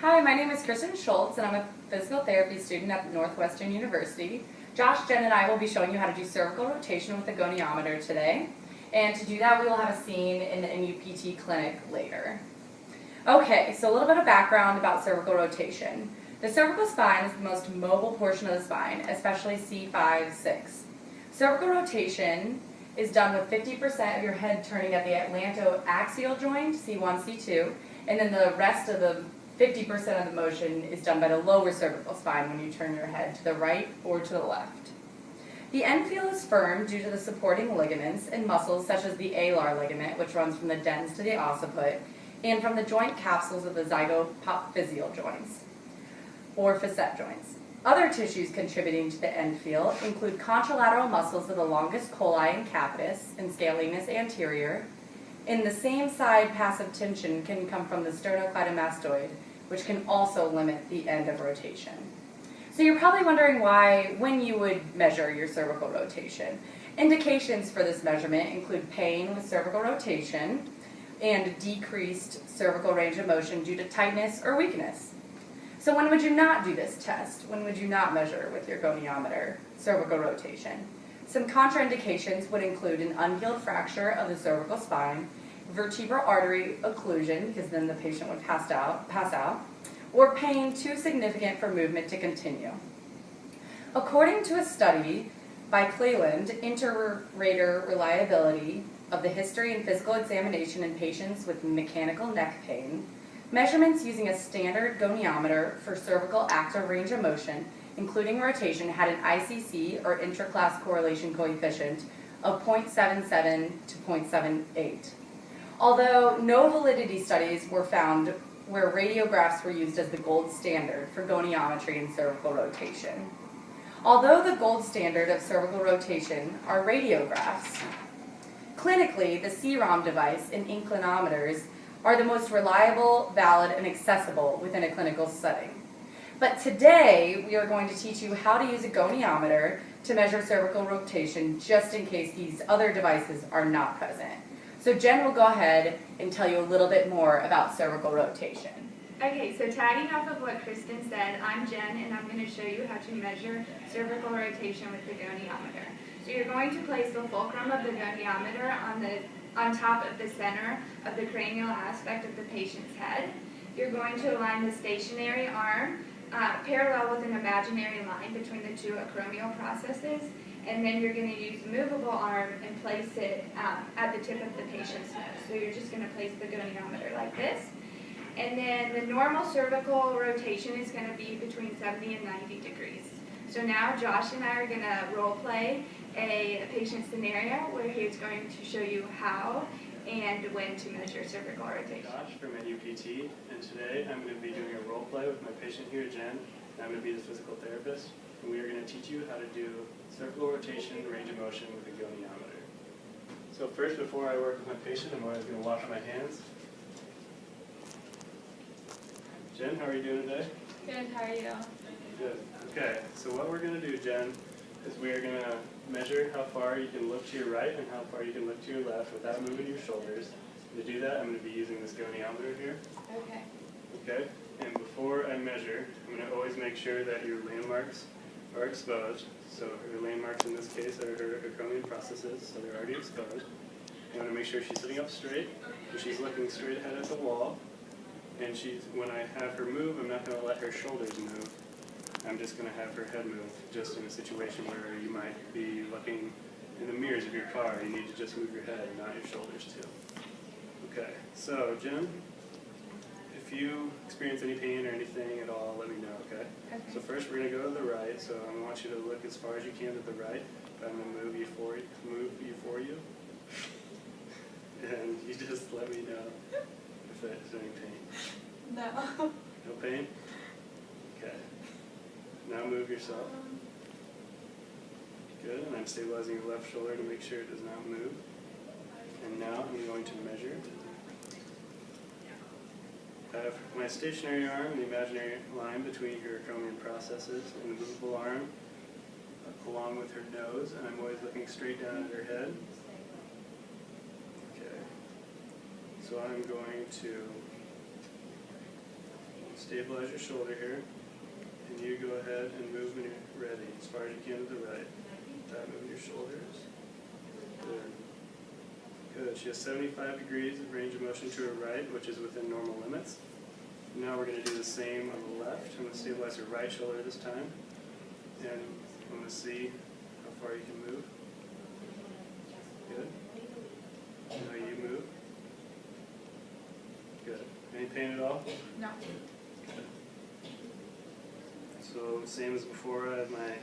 Hi, my name is Kristen Schultz, and I'm a physical therapy student at Northwestern University. Josh, Jen, and I will be showing you how to do cervical rotation with the goniometer today. And to do that, we will have a scene in the NUPT clinic later. Okay, so a little bit of background about cervical rotation. The cervical spine is the most mobile portion of the spine, especially C5-6. Cervical rotation is done with 50% of your head turning at the atlantoaxial joint, C1, C2, and then the rest of the 50% of the motion is done by the lower cervical spine when you turn your head to the right or to the left. The end feel is firm due to the supporting ligaments and muscles such as the alar ligament, which runs from the dens to the occiput, and from the joint capsules of the zygapophyseal joints, or facet joints. Other tissues contributing to the end feel include contralateral muscles of the longus colli and capitis and scalenus anterior. In the same side, passive tension can come from the sternocleidomastoid, which can also limit the end of rotation. So you're probably wondering when you would measure your cervical rotation. Indications for this measurement include pain with cervical rotation and decreased cervical range of motion due to tightness or weakness. So when would you not do this test? When would you not measure with your goniometer cervical rotation? Some contraindications would include an unhealed fracture of the cervical spine, vertebral artery occlusion, because then the patient would pass out, or pain too significant for movement to continue. According to a study by Cleland, inter-rater reliability of the history and physical examination in patients with mechanical neck pain, measurements using a standard goniometer for cervical active range of motion, including rotation, had an ICC, or intra-class correlation coefficient, of 0.77 to 0.78. Although no validity studies were found where radiographs were used as the gold standard for goniometry and cervical rotation. Although the gold standard of cervical rotation are radiographs, clinically the CROM device and inclinometers are the most reliable, valid, and accessible within a clinical setting. But today, we are going to teach you how to use a goniometer to measure cervical rotation just in case these other devices are not present. So Jen will go ahead and tell you a little bit more about cervical rotation. Okay, so tagging off of what Kristen said, I'm Jen, and I'm going to show you how to measure cervical rotation with the goniometer. So you're going to place the fulcrum of the goniometer on top of the center of the cranial aspect of the patient's head. You're going to align the stationary arm parallel with an imaginary line between the two acromial processes, and then you're going to use the movable arm and place it at the tip of the patient's nose. So you're just going to place the goniometer like this. And then the normal cervical rotation is going to be between 70 and 90 degrees. So now Josh and I are going to role play a patient scenario where he's going to show you how and when to measure cervical rotation. Josh from NUPT, and today I'm going to be doing a role play with my patient here, Jen, and I'm going to be the physical therapist, and we are going to teach you how to do cervical rotation range of motion with a goniometer. So first, before I work with my patient, I'm always going to wash my hands. Jen, how are you doing today? Good, how are you? Good. Okay, so what we're going to do, Jen, is we are going to measure how far you can look to your right and how far you can look to your left without moving your shoulders. And to do that, I'm going to be using this goniometer here. Okay. Okay? And before I measure, I'm going to always make sure that your landmarks are exposed. So her landmarks in this case are her acromion processes, so they're already exposed. I want to make sure she's sitting up straight, and she's looking straight ahead at the wall. And when I have her move, I'm not going to let her shoulders move. I'm just going to have her head move, just in a situation where you might be looking in the mirrors of your car. You need to just move your head and not your shoulders too. Okay, so Jen, if you experience any pain or anything at all, let me know, okay? Okay. So first we're going to go to the right, so I want you to look as far as you can to the right. I'm going to move you for you. And you just let me know if there's any pain. No. No pain? Okay. Now move yourself. Good, and I'm stabilizing your left shoulder to make sure it does not move. And now I'm going to measure. I have my stationary arm, the imaginary line between her acromion processes, and the movable arm along with her nose, and I'm always looking straight down at her head. Okay. So I'm going to stabilize your shoulder here, and you go ahead and move when you're ready, as far as you can to the right. That move your shoulders. Good. Good. She has 75 degrees of range of motion to her right, which is within normal limits. Now we're going to do the same on the left. I'm going to stabilize her right shoulder this time, and I'm going to see how far you can move. Good. Now you move. Good. Any pain at all? No. So same as before, I have my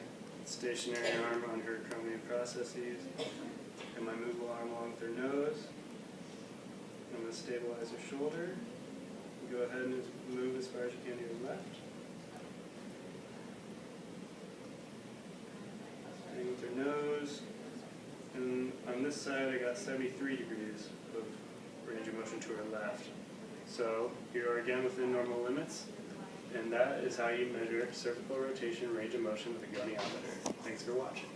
stationary arm on her acromion processes, and my movable arm along with her nose. I'm going to stabilize her shoulder. Go ahead and move as far as you can to your left. Staying with her nose. And on this side, I got 73 degrees of range of motion to her left. So you are again within normal limits. And that is how you measure cervical rotation range of motion with a goniometer. Thanks for watching.